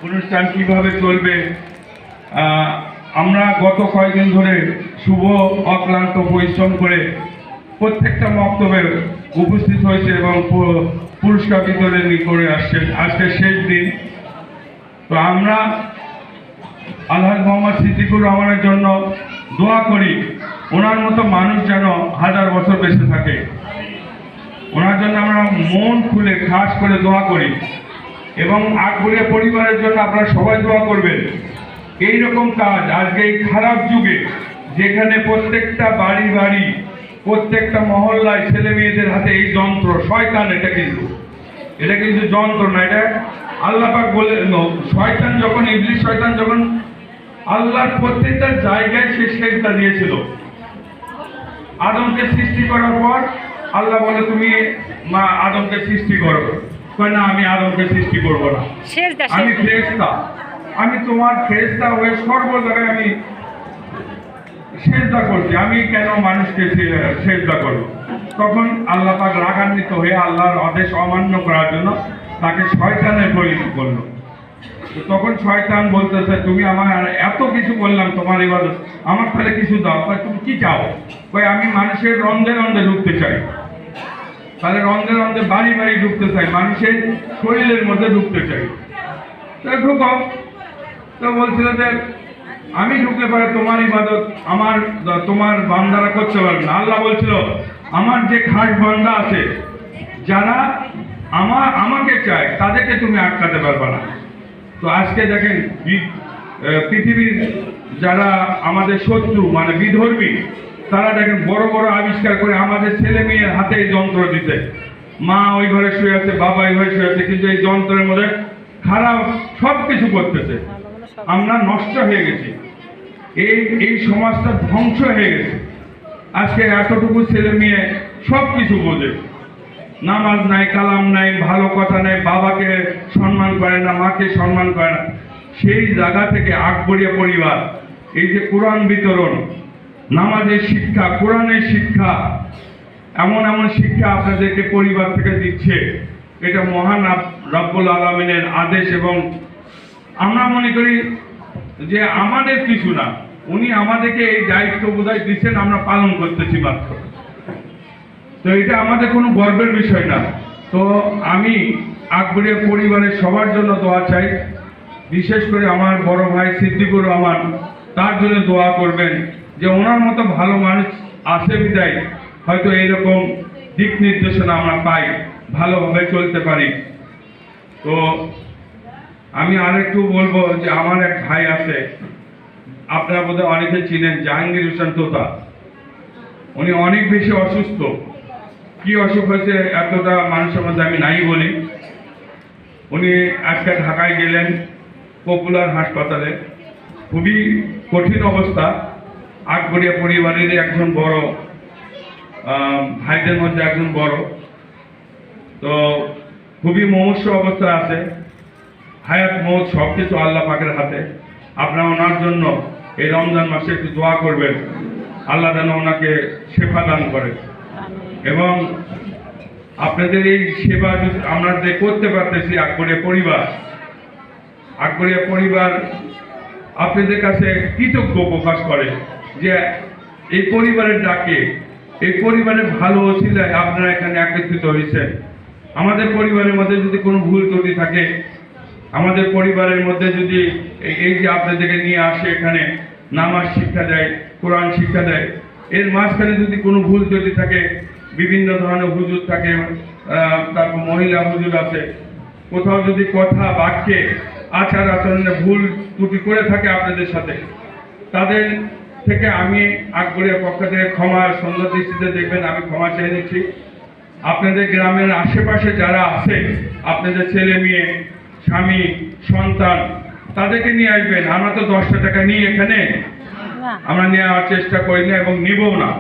অনুষ্ঠান কিভাবে চলবে। আমরা গত কয়েকদিন ধরে শুভ অক্লান্ত পরিশ্রম করে প্রত্যেকটা বক্তব্যে উপস্থিত হয়েছে এবং পুরস্কার বিতরণ করে আসছেন। আজকে শেষ দিন, তো আমরা আলহাজ মোহাম্মদ সিদ্দিকুর রহমানের জন্য দোয়া করি, ওনার মতো মানুষ যেন হাজার বছর বেঁচে থাকে। ওনার জন্য আমরা মন খুলে খাস করে দোয়া করি এবং আকবরিয়া পরিবারের জন্য আপনারা সবাই দোয়া করবেন। এইরকম কাজ আজকে এই খারাপ যুগে, যেখানে প্রত্যেকটা বাড়ি বাড়ি প্রত্যেকটা মহল্লায় ছেলে মেয়েদের হাতে এই যন্ত্র, শয়তান, এটা কিন্তু যন্ত্র না, এটা আল্লাহ পাক বলে, শয়তান যখন ইবলিস শয়তান যখন আল্লাহর প্রত্যেকটা জায়গায় সে সেজদা দিয়েছিল। আদমকে সৃষ্টি করার পর আল্লাহ বলে তুমি আদমকে সৃষ্টি করো, কয় না আমি আদমকে সৃষ্টি করবো না, আমি ফেরেশতা, আমি তোমার ফেরেশতা হয়ে সর্ব জায়গায় আমি সেজদা করছি, আমি কেন মানুষকে সেজদা করবো? তখন আল্লাহ পাক রাগান্বিত হয়ে আল্লাহর আদেশ অমান্য করার জন্য তাকে শয়তানের পরিণত করলো। তখন শয়তান বলতেছে তুমি আমার এত কিছু বললাম তোমার ইবাদত, আমার তাহলে কিছু দাও। তুমি কি চাও? আমি মানুষের রন্ধে রন্ধে ঢুকতে চাই। তাহলে রন্ধে রন্ধে বাড়ি বাড়ি ঢুকতে চাই, মানুষের শরীরের মধ্যে ঢুকতে চাই। ঢুকো। তো বলছিল যে আমি ঢুকলে পারে তোমার ইবাদত তোমার বান্দারা করতে পারবে না। আল্লাহ বলছিল আমার যে খাস বান্দা আছে, যারা আমাকে চায়, তাদেরকে তুমি আটকাতে পারবে না। তো আজকে দেখেন পৃথিবীর যারা আমাদের শত্রু মানে বিধর্মী, তারা দেখেন বড় বড় আবিষ্কার করে আমাদের ছেলে মেয়ের হাতে এই যন্ত্র দিতে। মা ওই ঘরে শুয়ে আছে, বাবা ওই ঘরে শুয়ে আছে, কিন্তু এই যন্ত্রের মধ্যে খারাপ সব কিছু করতেছে। আমরা নষ্ট হয়ে গেছি, এই সমাজটা ধ্বংস হয়ে গেছে। আজকে এতটুকু ছেলে মেয়ে সব কিছু বোঝে, নামাজ নাই, কালাম নাই, ভালো কথা নাই, বাবাকে সম্মান করে না, মাকে সম্মান করে না। সেই জায়গা থেকে আকবরিয়া পরিবার এই যে কোরআন বিতরণ, নামাজের শিক্ষা, কোরআনের শিক্ষা, এমন এমন শিক্ষা আপনাদেরকে পরিবার থেকে দিচ্ছে, এটা মহান রব্বুল আলামিনের আদেশ। এবং আমরা মনে করি যে আমাদের কিছু না, উনি আমাদেরকে এই দায়িত্ব বোধহয় দিচ্ছেন, আমরা পালন করতেছি মাত্র। তো এটা আমাদের কোনো গর্বের বিষয় না। তো আমি আকবরিয়া পরিবারের সবার জন্য দোয়া চাই, বিশেষ করে আমার বড় ভাই সিদ্দিকুর রহমান, তার জন্য দোয়া করবেন যে ওনার মতো ভালো মানুষ আছে বিদায় হয়তো এইরকম দিক নির্দেশনা আমরা পাই, ভালোভাবে চলতে পারি। তো আমি আরেকটু বলবো যে আমার এক ভাই আছে, আপনারা বোধহয় অনেকে চিনেন, জাহাঙ্গীর হোসেন তোতা। উনি অনেক বেশি অসুস্থ। কি অসুখ হয়েছে এতটা মানুষের মধ্যে আমি নাই বলি। উনি আজকে ঢাকায় গেলেন, পপুলার হাসপাতালে, খুবই কঠিন অবস্থা। আকবরিয়া পরিবারের একজন বড় ভাইদের মধ্যে একজন বড়, তো খুবই মুমূর্ষু অবস্থা আছে। হায়াত মৌত সব কিছু আল্লাহ পাকের হাতে। আপনারা ওনার জন্য এই রমজান মাসে একটু দোয়া করবেন, আল্লাহ যেন ওনাকে সেবা দান করে। এবং আপনাদের এই সেবা যদি আমরা যে করতে পারতেছি, আকবরিয়া পরিবার আপনাদের কাছে কৃতজ্ঞ প্রকাশ করে যে এই পরিবারের ডাকে, এই পরিবারের ভালো ওসিলায় আপনারা এখানে একত্রিত হয়েছেন। আমাদের পরিবারের মধ্যে যদি কোনো ভুল ত্রুটি থাকে, আমাদের পরিবারের মধ্যে যদি এই যে আপনাদেরকে নিয়ে আসে এখানে নামাজ শিক্ষা দেয়, কোরআন শিক্ষা দেয়, এর মাঝখানে যদি কোনো ভুল ত্রুটি থাকে, বিভিন্ন ধরনের হুজুর থাকে, তারপর মহিলা হুজুর আছে, কোথাও যদি কথা বাক্যে আচার আচরণে ভুল ত্রুটি করে থাকে আপনাদের সাথে, তাদের থেকে আমি আকবরিয়ার পক্ষ থেকে ক্ষমা সুন্দর দৃষ্টিতে দেখবেন, আমি ক্ষমা চেয়ে নিচ্ছি। আপনাদের গ্রামের আশেপাশে যারা আছে, আপনাদের ছেলে মেয়ে, স্বামী, সন্তান, তাদেরকে নিয়ে আসবেন। আমরা তো 10টা টাকা নিয়ে এখানে আমরা নেওয়ার চেষ্টা করি না এবং নিবও না।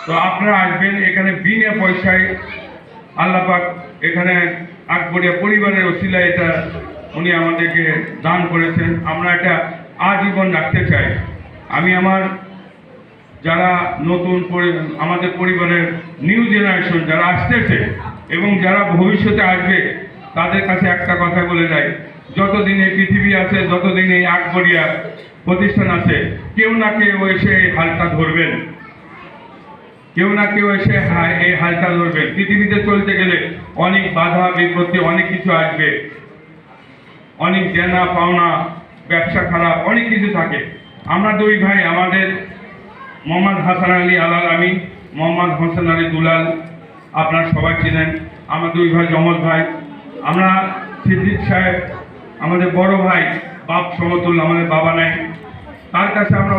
তো আপনারা আসবেন এখানে বিনা পয়সায়। আল্লাহ পাক এখানে আকবরিয়া পরিবারের ওসিলায় এটা উনি আমাদেরকে দান করেছেন, আমরা এটা আজীবন রাখতে চাই। আমি আমার যারা নতুন আমাদের পরিবারের নিউ জেনারেশন যারা আসতেছে এবং যারা ভবিষ্যতে আসবে, তাদের কাছে একটা কথা বলে যায়, যতদিন এই পৃথিবী আছে, যতদিন এই আকবরিয়া প্রতিষ্ঠান আছে, কেউ না কেউ এসে এই হালটা ধরবেন, কেউ না কেউ এসে এই হালটা ধরবেন। পৃথিবীতে চলতে গেলে অনেক বাধা বিপত্তি, অনেক কিছু আসবে, অনেক দেনা পাওনা, ব্যবসা খারাপ, অনেক কিছু থাকে। আমরা দুই ভাই, আমাদের মোহাম্মদ হাসান আলী আলাল আমিন, মোহাম্মদ হোসেন আলী দুলাল, আপনারা সবাই চিনেন। আমার দুই ভাই জমজ ভাই। আমরা সিদ্দিক সাহেব, আমাদের বড় ভাই, বাপ সমতুল, আমাদের বাবা নাই, তার কাছে আমরা